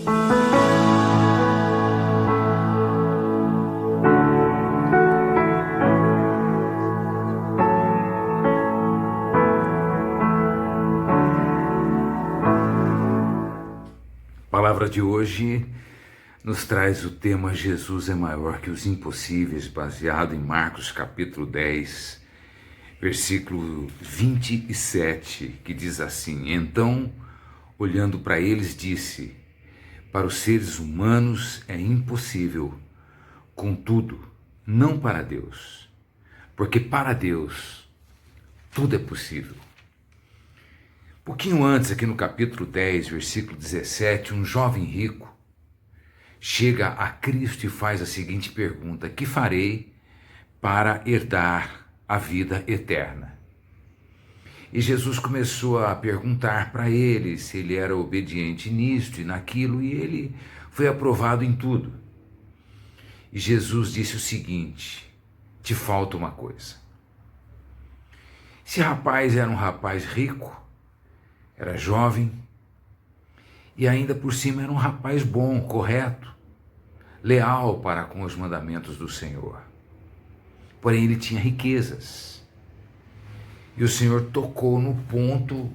A palavra de hoje nos traz o tema Jesus é maior que os impossíveis, baseado em Marcos capítulo 10, versículo 27, que diz assim: Então, olhando para eles, disse: Para os seres humanos é impossível, contudo, não para Deus, porque para Deus tudo é possível. Um pouquinho antes, aqui no capítulo 10, versículo 17, um jovem rico chega a Cristo e faz a seguinte pergunta: que farei para herdar a vida eterna? E Jesus começou a perguntar para ele se ele era obediente nisto e naquilo, e ele foi aprovado em tudo. E Jesus disse o seguinte: te falta uma coisa. Esse rapaz era um rapaz rico, era jovem e ainda por cima era um rapaz bom, correto, leal para com os mandamentos do Senhor. Porém ele tinha riquezas. E o Senhor tocou no ponto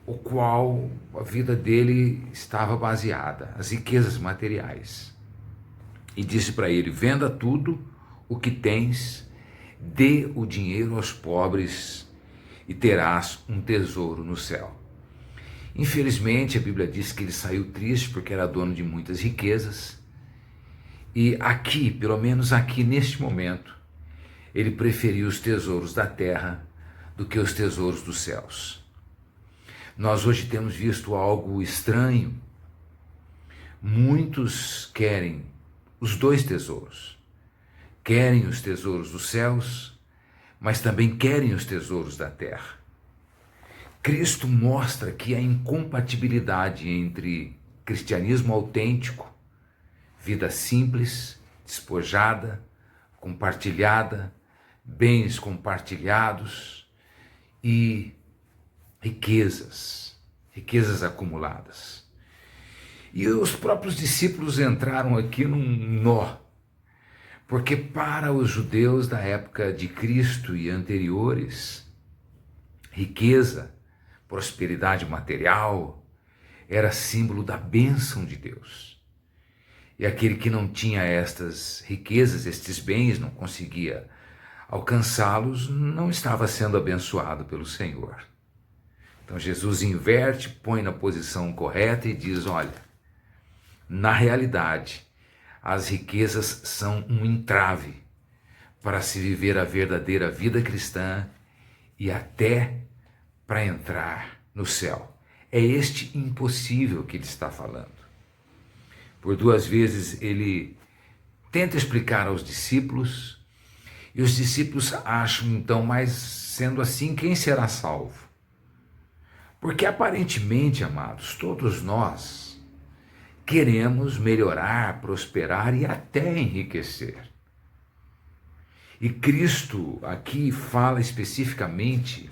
o qual a vida dele estava baseada, as riquezas materiais. E disse para ele: venda tudo o que tens, dê o dinheiro aos pobres e terás um tesouro no céu. Infelizmente, a Bíblia diz que ele saiu triste porque era dono de muitas riquezas. E aqui, pelo menos aqui neste momento, ele preferiu os tesouros da terra do que os tesouros dos céus. Nós hoje temos visto algo estranho. Muitos querem os dois tesouros. Querem os tesouros dos céus, mas também querem os tesouros da terra. Cristo mostra que a incompatibilidade entre cristianismo autêntico, vida simples, despojada, compartilhada, bens compartilhados e riquezas acumuladas. E os próprios discípulos entraram aqui num nó, porque para os judeus da época de Cristo e anteriores, riqueza, prosperidade material, era símbolo da bênção de Deus. E aquele que não tinha estas riquezas, estes bens, não conseguia alcançá-los, não estava sendo abençoado pelo Senhor. Então Jesus inverte, põe na posição correta e diz: olha, na realidade, as riquezas são um entrave para se viver a verdadeira vida cristã e até para entrar no céu. É este impossível que ele está falando. Por duas vezes ele tenta explicar aos discípulos, e os discípulos acham então, mas sendo assim, quem será salvo? Porque aparentemente, amados, todos nós queremos melhorar, prosperar e até enriquecer. E Cristo aqui fala especificamente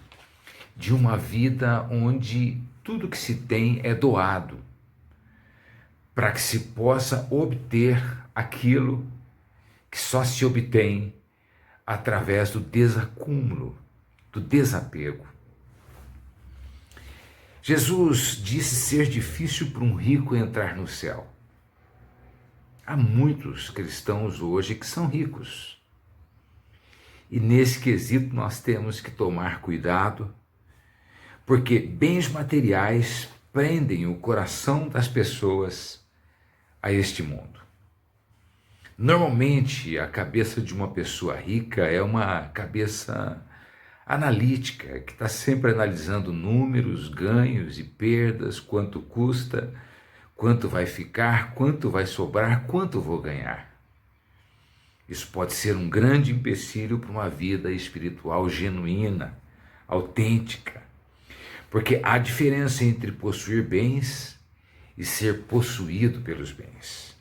de uma vida onde tudo que se tem é doado, para que se possa obter aquilo que só se obtém através do desacúmulo, do desapego. Jesus disse ser difícil para um rico entrar no céu. Há muitos cristãos hoje que são ricos. E nesse quesito nós temos que tomar cuidado, porque bens materiais prendem o coração das pessoas a este mundo. Normalmente, a cabeça de uma pessoa rica é uma cabeça analítica, que está sempre analisando números, ganhos e perdas, quanto custa, quanto vai ficar, quanto vai sobrar, quanto vou ganhar. Isso pode ser um grande empecilho para uma vida espiritual genuína, autêntica. Porque há diferença entre possuir bens e ser possuído pelos bens.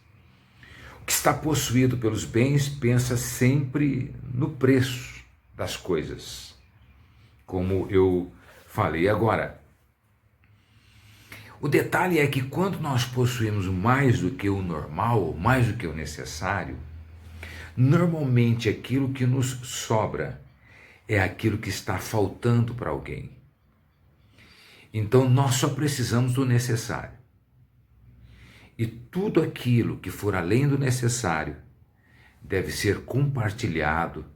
O que está possuído pelos bens pensa sempre no preço das coisas, como eu falei agora. O detalhe é que quando nós possuímos mais do que o normal, mais do que o necessário, normalmente aquilo que nos sobra é aquilo que está faltando para alguém. Então nós só precisamos do necessário. E tudo aquilo que for além do necessário deve ser compartilhado,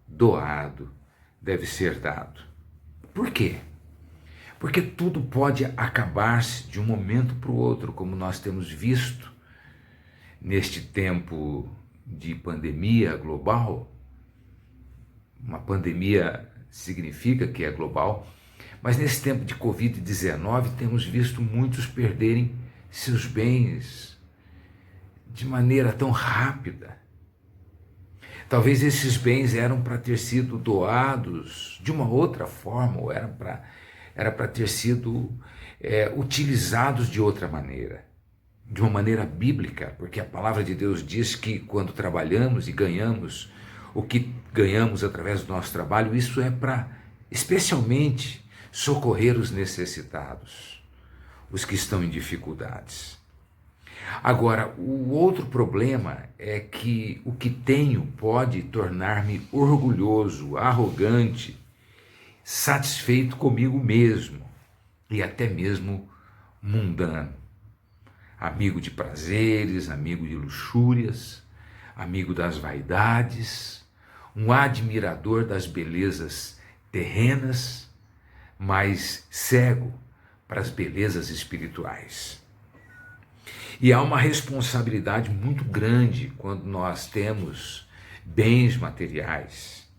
doado, deve ser dado. Por quê? Porque tudo pode acabar-se de um momento para o outro, como nós temos visto neste tempo de pandemia global. Uma pandemia significa que é global, mas nesse tempo de Covid-19 temos visto muitos perderem seus bens de maneira tão rápida. Talvez esses bens eram para ter sido doados de uma outra forma, ou era para ter sido utilizados de outra maneira, de uma maneira bíblica, porque a palavra de Deus diz que quando trabalhamos e ganhamos o que ganhamos através do nosso trabalho, isso é para especialmente socorrer os necessitados, os que estão em dificuldades. Agora, o outro problema é que o que tenho pode tornar-me orgulhoso, arrogante, satisfeito comigo mesmo e até mesmo mundano. Amigo de prazeres, amigo de luxúrias, amigo das vaidades, um admirador das belezas terrenas, mas cego para as belezas espirituais. E há uma responsabilidade muito grande quando nós temos bens materiais.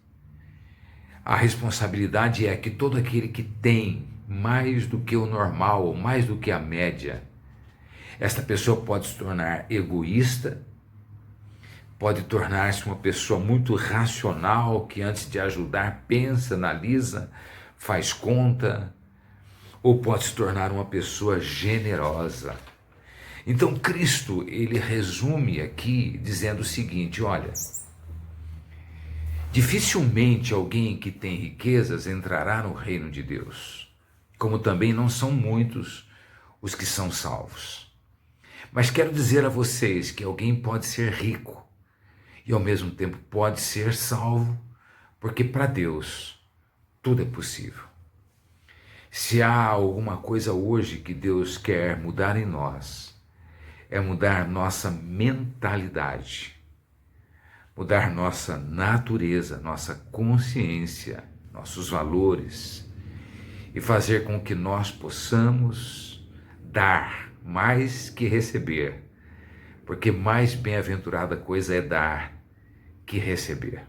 A responsabilidade é que todo aquele que tem mais do que o normal, ou mais do que a média, esta pessoa pode se tornar egoísta, pode tornar-se uma pessoa muito racional, que antes de ajudar pensa, analisa, faz conta, ou pode se tornar uma pessoa generosa. Então Cristo, ele resume aqui dizendo o seguinte, olha, dificilmente alguém que tem riquezas entrará no reino de Deus, como também não são muitos os que são salvos. Mas quero dizer a vocês que alguém pode ser rico e ao mesmo tempo pode ser salvo, porque para Deus tudo é possível. Se há alguma coisa hoje que Deus quer mudar em nós, é mudar nossa mentalidade, mudar nossa natureza, nossa consciência, nossos valores e fazer com que nós possamos dar mais que receber, porque mais bem-aventurada coisa é dar que receber.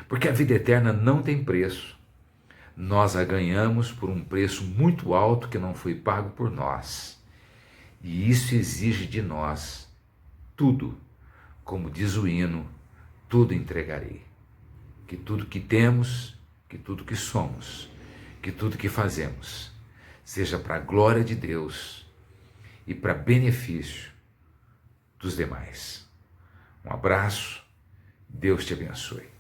Porque a vida eterna não tem preço, nós a ganhamos por um preço muito alto que não foi pago por nós. E isso exige de nós tudo, como diz o hino, tudo entregarei. Que tudo que temos, que tudo que somos, que tudo que fazemos, seja para a glória de Deus e para benefício dos demais. Um abraço, Deus te abençoe.